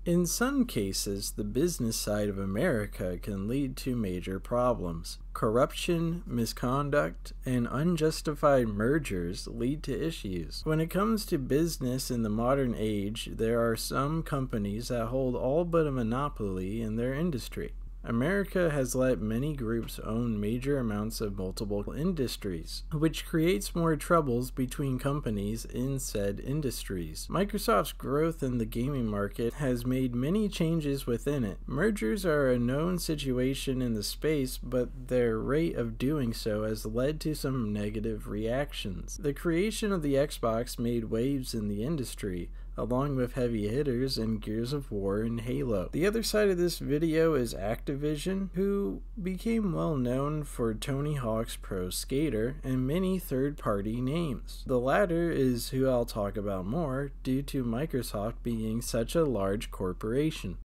In some cases, the business side of America can lead to major problems. Corruption, misconduct, and unjustified mergers lead to issues. When it comes to business in the modern age, there are some companies that hold all but a monopoly in their industry. America has let many groups own major amounts of multiple industries, which creates more troubles between companies in said industries. Microsoft's growth in the gaming market has made many changes within it. Mergers are a known situation in the space, but their rate of doing so has led to some negative reactions. The creation of the Xbox made waves in the industry, along with heavy hitters in Gears of War and Halo. The other side of this video is Activision, who became well known for Tony Hawk's Pro Skater and many third-party names. The latter is who I'll talk about more due to Microsoft being such a large corporation.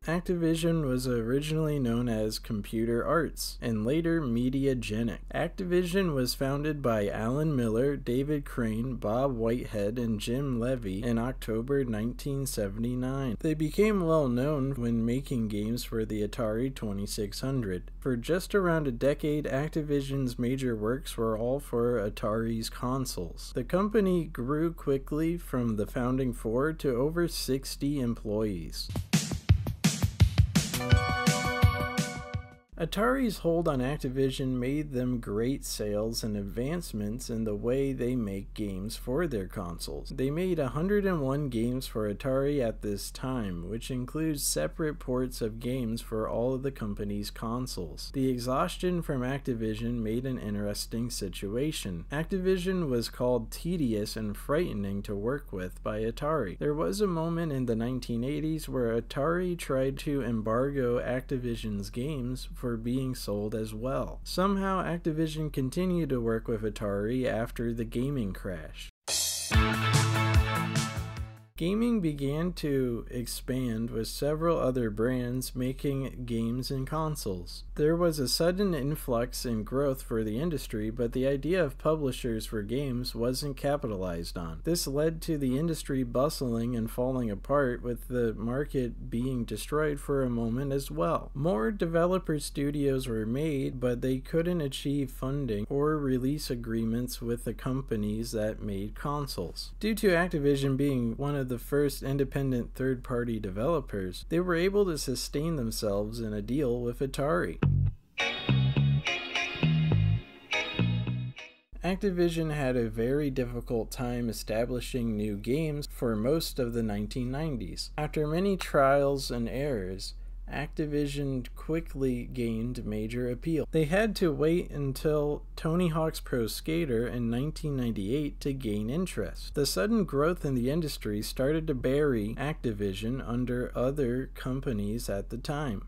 Activision was originally known as Computer Arts, and later Mediagenic. Activision was founded by Alan Miller, David Crane, Bob Whitehead, and Jim Levy in October 1979. They became well known when making games for the Atari 2600. For just around a decade, Activision's major works were all for Atari's consoles. The company grew quickly from the founding 4 to over 60 employees. Atari's hold on Activision made them great sales and advancements in the way they make games for their consoles. They made 101 games for Atari at this time, which includes separate ports of games for all of the company's consoles. The exhaustion from Activision made an interesting situation. Activision was called tedious and frightening to work with by Atari. There was a moment in the 1980s where Atari tried to embargo Activision's games for being sold as well. Somehow Activision continued to work with Atari after the gaming crash. Gaming began to expand with several other brands making games and consoles. There was a sudden influx in growth for the industry, but the idea of publishers for games wasn't capitalized on. This led to the industry bustling and falling apart, with the market being destroyed for a moment as well. More developer studios were made, but they couldn't achieve funding or release agreements with the companies that made consoles. Due to Activision being one of the first independent third-party developers, they were able to sustain themselves in a deal with Atari. Activision had a very difficult time establishing new games for most of the 1990s. After many trials and errors, Activision quickly gained major appeal. They had to wait until Tony Hawk's Pro Skater in 1998 to gain interest. The sudden growth in the industry started to bury Activision under other companies at the time.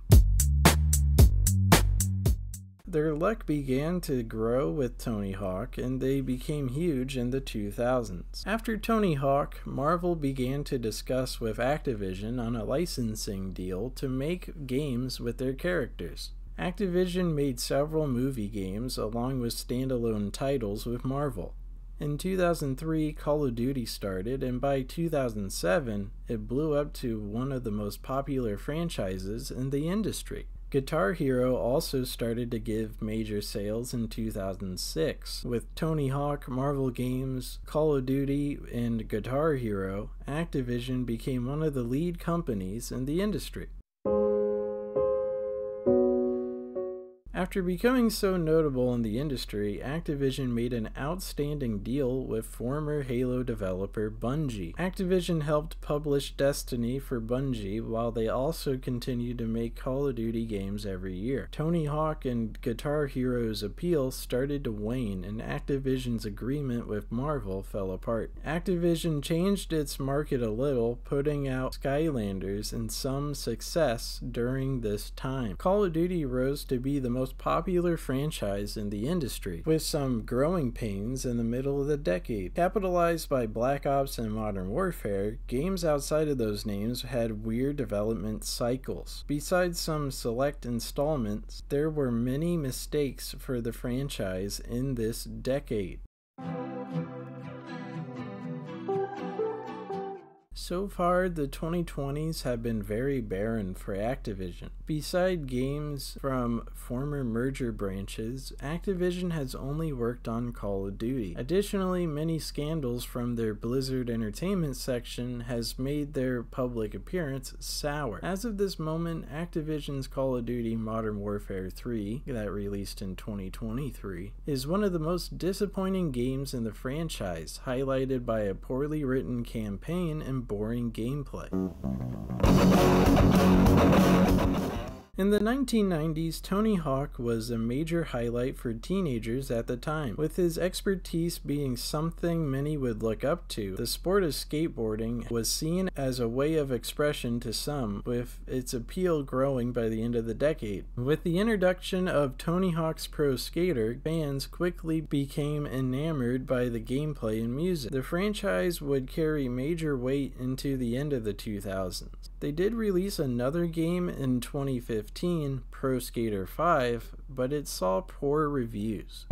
Their luck began to grow with Tony Hawk, and they became huge in the 2000s. After Tony Hawk, Marvel began to discuss with Activision on a licensing deal to make games with their characters. Activision made several movie games along with standalone titles with Marvel. In 2003, Call of Duty started, and by 2007, it blew up to one of the most popular franchises in the industry. Guitar Hero also started to give major sales in 2006. With Tony Hawk, Marvel games, Call of Duty, and Guitar Hero, Activision became one of the lead companies in the industry. After becoming so notable in the industry, Activision made an outstanding deal with former Halo developer Bungie. Activision helped publish Destiny for Bungie, while they also continued to make Call of Duty games every year. Tony Hawk and Guitar Hero's appeal started to wane, and Activision's agreement with Marvel fell apart. Activision changed its market a little, putting out Skylanders and some success during this time. Call of Duty rose to be the most popular franchise in the industry, with some growing pains in the middle of the decade. Capitalized by Black Ops and Modern Warfare, games outside of those names had weird development cycles. Besides some select installments, there were many mistakes for the franchise in this decade. So far, the 2020s have been very barren for Activision. Beside games from former merger branches, Activision has only worked on Call of Duty. Additionally, many scandals from their Blizzard Entertainment section has made their public appearance sour. As of this moment, Activision's Call of Duty Modern Warfare 3, that released in 2023, is one of the most disappointing games in the franchise, highlighted by a poorly written campaign and boring gameplay. In the 1990s, Tony Hawk was a major highlight for teenagers at the time, with his expertise being something many would look up to. The sport of skateboarding was seen as a way of expression to some, with its appeal growing by the end of the decade. With the introduction of Tony Hawk's Pro Skater, fans quickly became enamored by the gameplay and music. The franchise would carry major weight into the end of the 2000s. They did release another game in 2015, Pro Skater 5, but it saw poor reviews.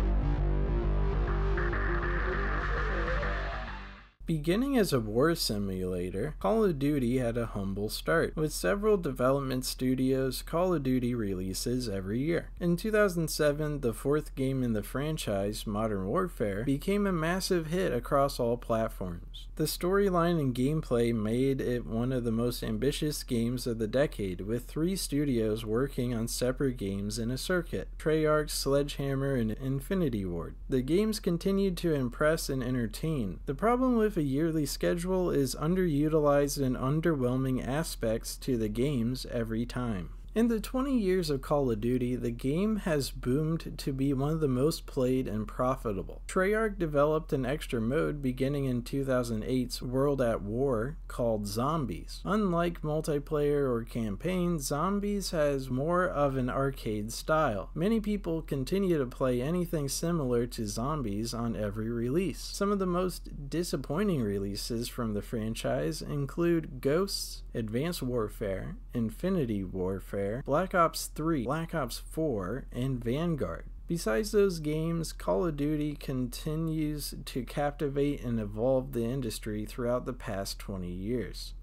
Beginning as a war simulator, Call of Duty had a humble start. With several development studios, Call of Duty releases every year. In 2007, the fourth game in the franchise, Modern Warfare, became a massive hit across all platforms. The storyline and gameplay made it one of the most ambitious games of the decade, with 3 studios working on separate games in a circuit: Treyarch, Sledgehammer, and Infinity Ward. The games continued to impress and entertain. The problem with a yearly schedule is underutilized and underwhelming aspects to the games every time. In the 20 years of Call of Duty, the game has boomed to be one of the most played and profitable. Treyarch developed an extra mode beginning in 2008's World at War called Zombies. Unlike multiplayer or campaign, Zombies has more of an arcade style. Many people continue to play anything similar to Zombies on every release. Some of the most disappointing releases from the franchise include Ghosts, Advanced Warfare, Infinity Warfare, Black Ops 3, Black Ops 4, and Vanguard. Besides those games, Call of Duty continues to captivate and evolve the industry throughout the past 20 years.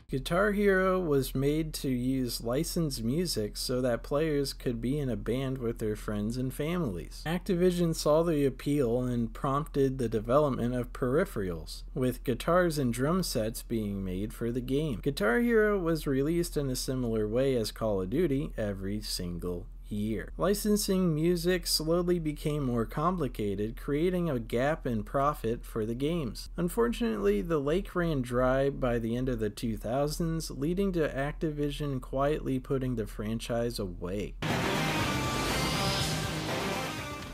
Guitar Hero was made to use licensed music so that players could be in a band with their friends and families. Activision saw the appeal and prompted the development of peripherals, with guitars and drum sets being made for the game. Guitar Hero was released in a similar way as Call of Duty every single year. Licensing music slowly became more complicated, creating a gap in profit for the games. Unfortunately, the lake ran dry by the end of the 2000s, leading to Activision quietly putting the franchise away.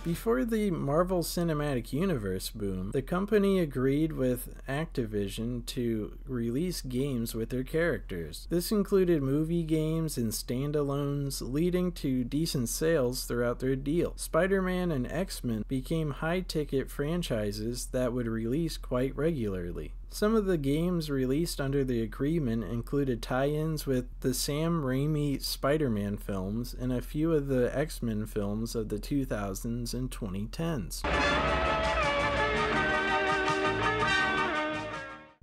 Before the Marvel Cinematic Universe boom, the company agreed with Activision to release games with their characters. This included movie games and standalones, leading to decent sales throughout their deal. Spider-Man and X-Men became high-ticket franchises that would release quite regularly. Some of the games released under the agreement included tie-ins with the Sam Raimi Spider-Man films and a few of the X-Men films of the 2000s and 2010s.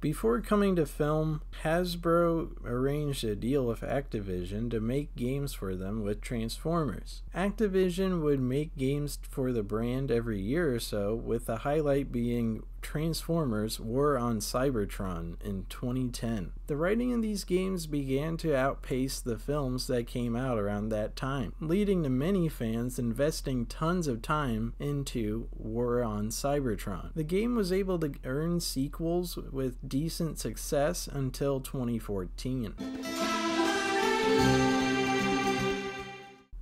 Before coming to film, Hasbro arranged a deal with Activision to make games for them with Transformers. Activision would make games for the brand every year or so, with the highlight being Transformers War on Cybertron in 2010. The writing in these games began to outpace the films that came out around that time, leading to many fans investing tons of time into War on Cybertron. The game was able to earn sequels with decent success until 2014.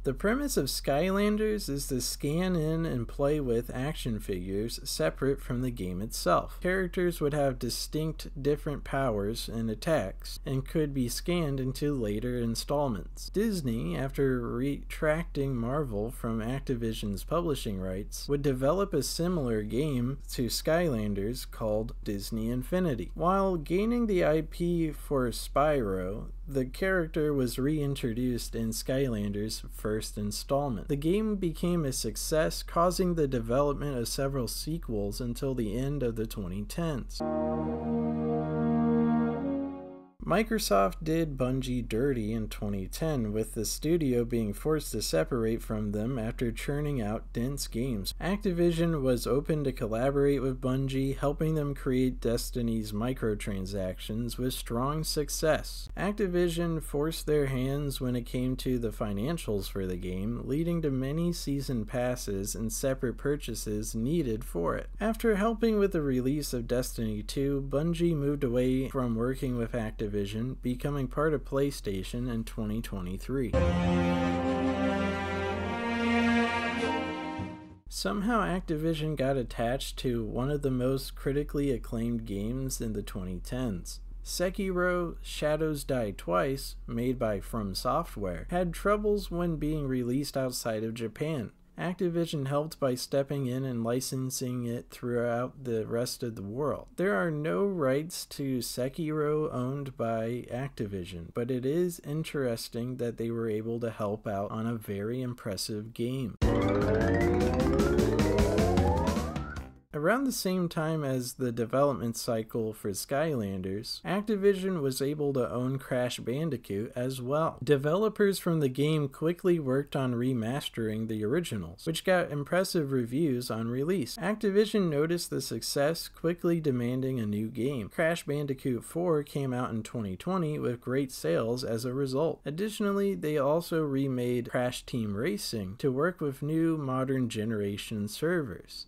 The premise of Skylanders is to scan in and play with action figures separate from the game itself. Characters would have distinct different powers and attacks, and could be scanned into later installments. Disney, after retracting Marvel from Activision's publishing rights, would develop a similar game to Skylanders called Disney Infinity. While gaining the IP for Spyro, the character was reintroduced in Skylanders' first first installment. The game became a success, causing the development of several sequels until the end of the 2010s. Microsoft did Bungie dirty in 2010, with the studio being forced to separate from them after churning out dense games. Activision was open to collaborate with Bungie, helping them create Destiny's microtransactions with strong success. Activision forced their hands when it came to the financials for the game, leading to many season passes and separate purchases needed for it. After helping with the release of Destiny 2, Bungie moved away from working with Activision, becoming part of PlayStation in 2023. Somehow Activision got attached to one of the most critically acclaimed games in the 2010s. Sekiro: Shadows Die Twice, made by From Software, had troubles when being released outside of Japan. Activision helped by stepping in and licensing it throughout the rest of the world. There are no rights to Sekiro owned by Activision, but it is interesting that they were able to help out on a very impressive game. Around the same time as the development cycle for Skylanders, Activision was able to own Crash Bandicoot as well. Developers from the game quickly worked on remastering the originals, which got impressive reviews on release. Activision noticed the success, quickly demanding a new game. Crash Bandicoot 4 came out in 2020 with great sales as a result. Additionally, they also remade Crash Team Racing to work with new modern generation servers.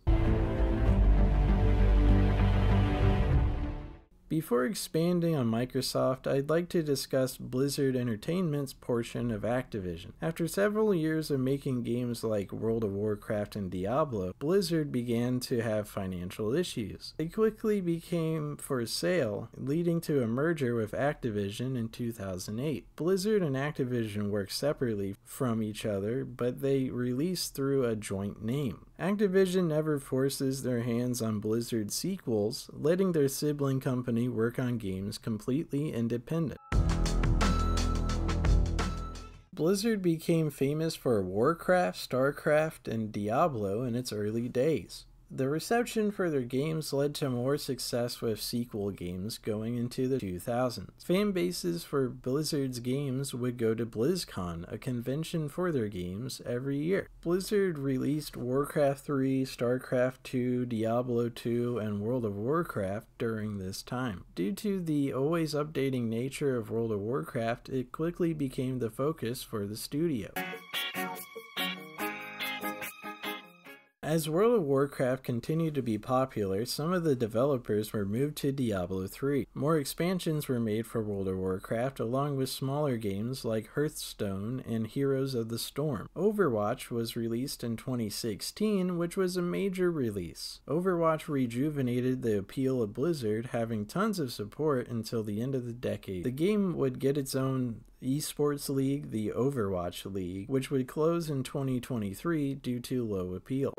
Before expanding on Microsoft, I'd like to discuss Blizzard Entertainment's portion of Activision. After several years of making games like World of Warcraft and Diablo, Blizzard began to have financial issues. They quickly became for sale, leading to a merger with Activision in 2008. Blizzard and Activision worked separately from each other, but they released through a joint name. Activision never forces their hands on Blizzard sequels, letting their sibling company work on games completely independent. Blizzard became famous for Warcraft, Starcraft, and Diablo in its early days. The reception for their games led to more success with sequel games going into the 2000s. Fan bases for Blizzard's games would go to BlizzCon, a convention for their games, every year. Blizzard released Warcraft 3, Starcraft 2, Diablo 2, and World of Warcraft during this time. Due to the always updating nature of World of Warcraft, it quickly became the focus for the studio. As World of Warcraft continued to be popular, some of the developers were moved to Diablo 3. More expansions were made for World of Warcraft, along with smaller games like Hearthstone and Heroes of the Storm. Overwatch was released in 2016, which was a major release. Overwatch rejuvenated the appeal of Blizzard, having tons of support until the end of the decade. The game would get its own esports league, the Overwatch League, which would close in 2023 due to low appeal.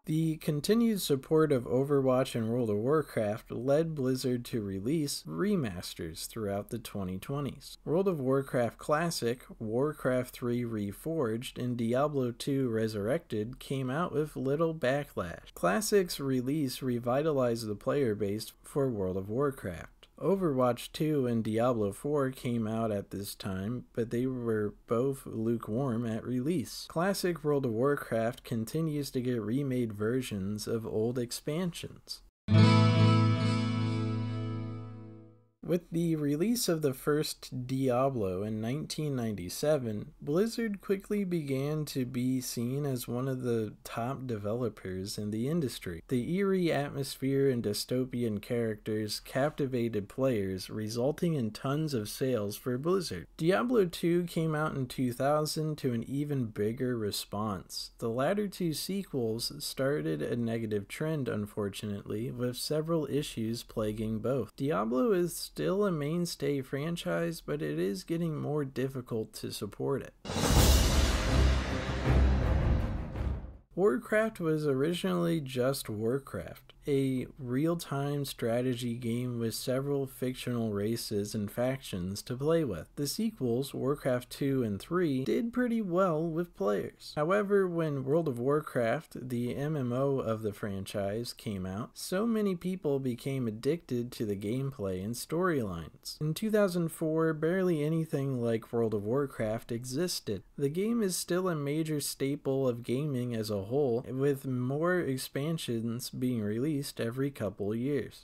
The continued support of Overwatch and World of Warcraft led Blizzard to release remasters throughout the 2020s. World of Warcraft Classic, Warcraft 3 Reforged, and Diablo 2 Resurrected came out with little backlash. Classic's release revitalized the player base for World of Warcraft. Overwatch 2 and Diablo 4 came out at this time, but they were both lukewarm at release. Classic World of Warcraft continues to get remade versions of old expansions. With the release of the first Diablo in 1997, Blizzard quickly began to be seen as one of the top developers in the industry. The eerie atmosphere and dystopian characters captivated players, resulting in tons of sales for Blizzard. Diablo 2 came out in 2000 to an even bigger response. The latter two sequels started a negative trend, unfortunately, with several issues plaguing both. Diablo is still a mainstay franchise, but it is getting more difficult to support it. Warcraft was originally just Warcraft, a real-time strategy game with several fictional races and factions to play with. The sequels, Warcraft 2 and 3, did pretty well with players. However, when World of Warcraft, the MMO of the franchise, came out, so many people became addicted to the gameplay and storylines. In 2004, barely anything like World of Warcraft existed. The game is still a major staple of gaming as a whole, with more expansions being released every couple years.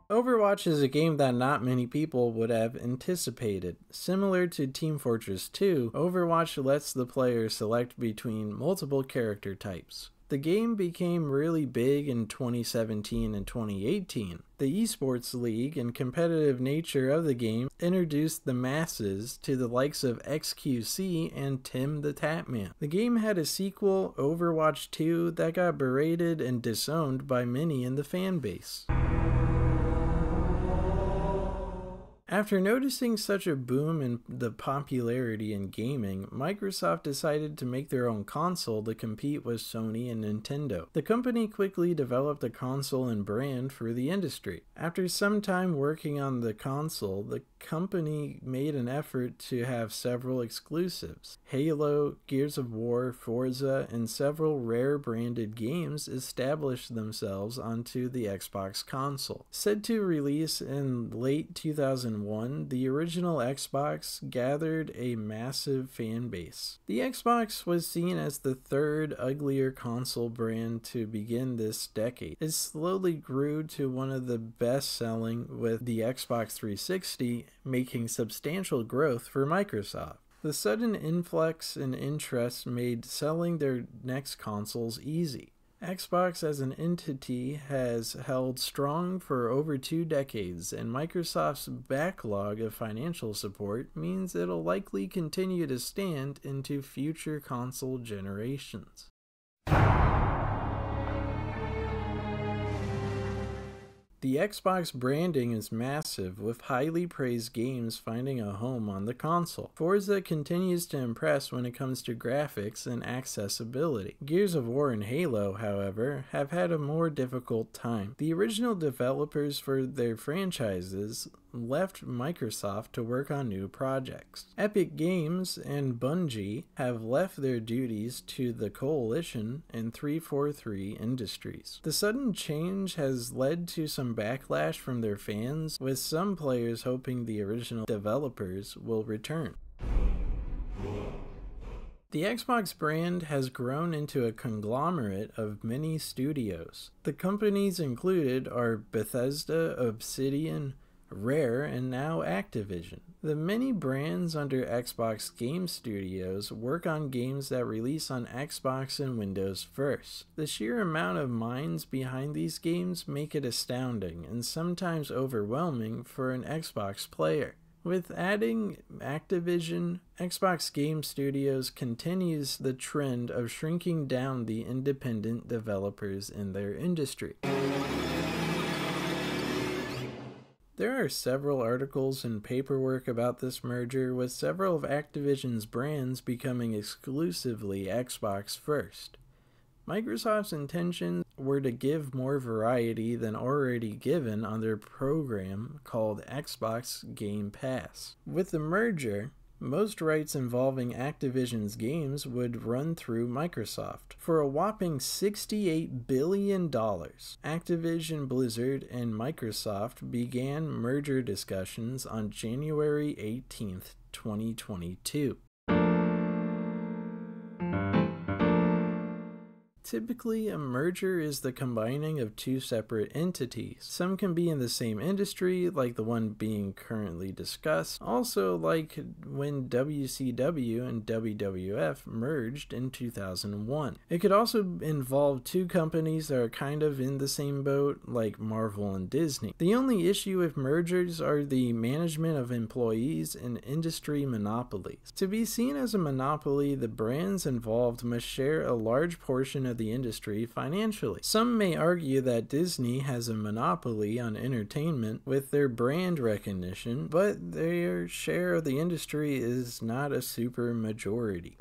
Overwatch is a game that not many people would have anticipated. Similar to Team Fortress 2, Overwatch lets the player select between multiple character types. The game became really big in 2017 and 2018. The esports league and competitive nature of the game introduced the masses to the likes of XQC and Timthetatman. The game had a sequel, Overwatch 2, that got berated and disowned by many in the fan base. After noticing such a boom in the popularity in gaming, Microsoft decided to make their own console to compete with Sony and Nintendo. The company quickly developed a console and brand for the industry. After some time working on the console, the company made an effort to have several exclusives. Halo, Gears of War, Forza, and several rare branded games established themselves onto the Xbox console. Said to release in late 2001, the original Xbox gathered a massive fan base. The Xbox was seen as the third uglier console brand to begin this decade. It slowly grew to one of the best-selling, with the Xbox 360 making substantial growth for Microsoft. The sudden influx in interest made selling their next consoles easy. Xbox as an entity has held strong for over 2 decades, and Microsoft's backlog of financial support means it'll likely continue to stand into future console generations. The Xbox branding is massive, with highly praised games finding a home on the console. Forza continues to impress when it comes to graphics and accessibility. Gears of War and Halo, however, have had a more difficult time. The original developers for their franchises left Microsoft to work on new projects. Epic Games and Bungie have left their duties to the Coalition and 343 Industries. The sudden change has led to some backlash from their fans, with some players hoping the original developers will return. The Xbox brand has grown into a conglomerate of many studios. The companies included are Bethesda, Obsidian, Rare, and now Activision. The many brands under Xbox Game Studios work on games that release on Xbox and Windows first. The sheer amount of minds behind these games make it astounding and sometimes overwhelming for an Xbox player. With adding Activision, Xbox Game Studios continues the trend of shrinking down the independent developers in their industry. There are several articles and paperwork about this merger, with several of Activision's brands becoming exclusively Xbox first. Microsoft's intentions were to give more variety than already given on their program called Xbox Game Pass. With the merger, most rights involving Activision's games would run through Microsoft. For a whopping $68 billion, Activision Blizzard and Microsoft began merger discussions on January 18th, 2022. Typically, a merger is the combining of two separate entities. Some can be in the same industry, like the one being currently discussed, also like when WCW and WWF merged in 2001. It could also involve two companies that are kind of in the same boat, like Marvel and Disney. The only issue with mergers are the management of employees and industry monopolies. To be seen as a monopoly, the brands involved must share a large portion of the industry financially. Some may argue that Disney has a monopoly on entertainment with their brand recognition, but their share of the industry is not a super majority.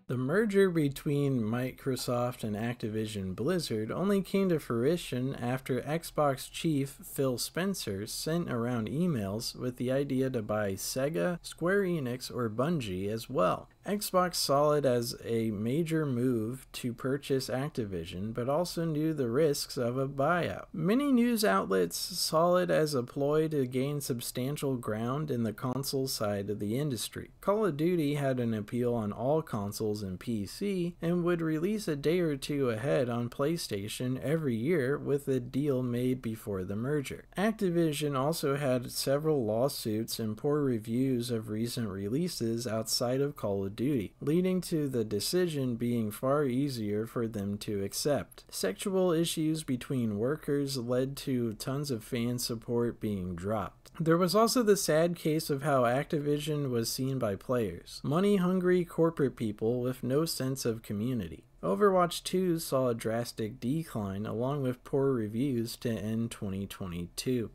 The merger between Microsoft and Activision Blizzard only came to fruition after Xbox chief Phil Spencer sent around emails with the idea to buy Sega, Square Enix, or Bungie as well. Xbox saw it as a major move to purchase Activision, but also knew the risks of a buyout. Many news outlets saw it as a ploy to gain substantial ground in the console side of the industry. Call of Duty had an appeal on all consoles and PC, and would release a day or two ahead on PlayStation every year with a deal made before the merger. Activision also had several lawsuits and poor reviews of recent releases outside of Call of Duty, leading to the decision being far easier for them to accept. Sexual issues between workers led to tons of fan support being dropped. There was also the sad case of how Activision was seen by players. Money-hungry corporate people with no sense of community. Overwatch 2 saw a drastic decline along with poor reviews to end 2022.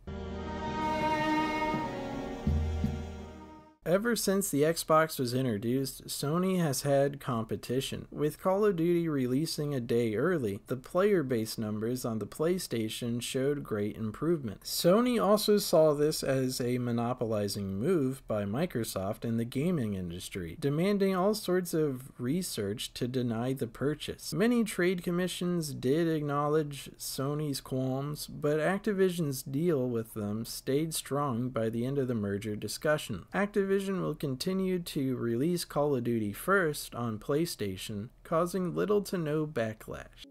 Ever since the Xbox was introduced, Sony has had competition. With Call of Duty releasing a day early, the player base numbers on the PlayStation showed great improvement. Sony also saw this as a monopolizing move by Microsoft in the gaming industry, demanding all sorts of research to deny the purchase. Many trade commissions did acknowledge Sony's qualms, but Activision's deal with them stayed strong by the end of the merger discussion. Activision will continue to release Call of Duty first on PlayStation, causing little to no backlash.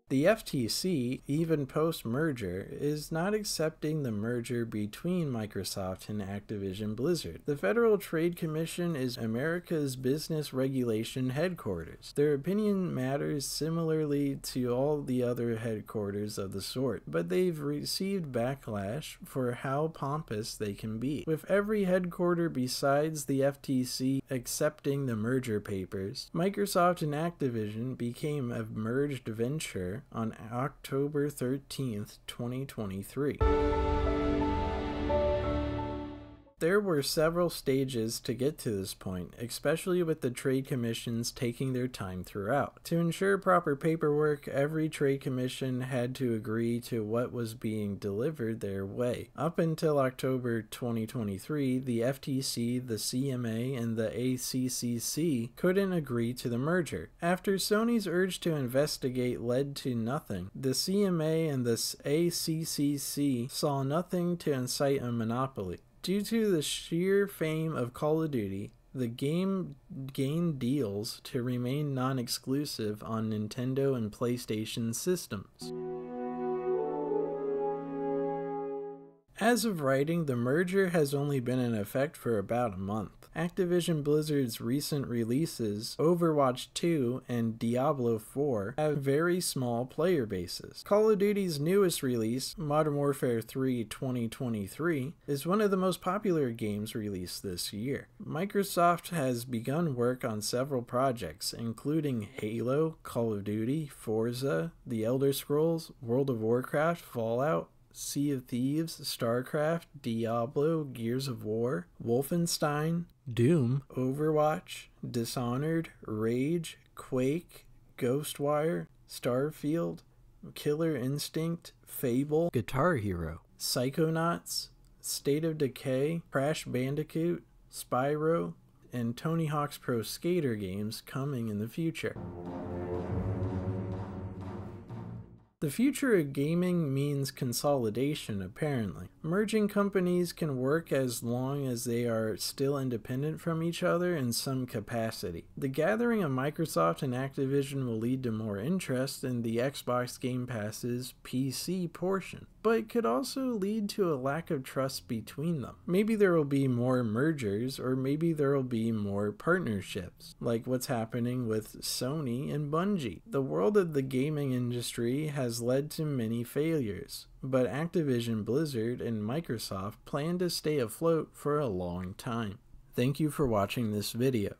The FTC, even post-merger, is not accepting the merger between Microsoft and Activision Blizzard. The Federal Trade Commission is America's business regulation headquarters. Their opinion matters similarly to all the other headquarters of the sort, but they've received backlash for how pompous they can be. With every headquarter besides the FTC accepting the merger papers, Microsoft and Activision became a merged venture on October 13th, 2023. There were several stages to get to this point, especially with the trade commissions taking their time throughout. To ensure proper paperwork, every trade commission had to agree to what was being delivered their way. Up until October 2023, the FTC, the CMA, and the ACCC couldn't agree to the merger. After Sony's urge to investigate led to nothing, the CMA and the ACCC saw nothing to incite a monopoly. Due to the sheer fame of Call of Duty, the game gained deals to remain non-exclusive on Nintendo and PlayStation systems. As of writing, the merger has only been in effect for about a month. Activision Blizzard's recent releases, Overwatch 2 and Diablo 4, have very small player bases. Call of Duty's newest release, Modern Warfare 3 2023, is one of the most popular games released this year. Microsoft has begun work on several projects, including Halo, Call of Duty, Forza, The Elder Scrolls, World of Warcraft, Fallout, Sea of Thieves, Starcraft, Diablo, Gears of War, Wolfenstein, Doom, Overwatch, Dishonored, Rage, Quake, Ghostwire, Starfield, Killer Instinct, Fable, Guitar Hero, Psychonauts, State of Decay, Crash Bandicoot, Spyro, and Tony Hawk's Pro Skater games coming in the future. The future of gaming means consolidation, apparently. Merging companies can work as long as they are still independent from each other in some capacity. The gathering of Microsoft and Activision will lead to more interest in the Xbox Game Pass's PC portion. but could also lead to a lack of trust between them. Maybe there will be more mergers, or maybe there will be more partnerships, like what's happening with Sony and Bungie. The world of the gaming industry has led to many failures, but Activision Blizzard and Microsoft plan to stay afloat for a long time. Thank you for watching this video.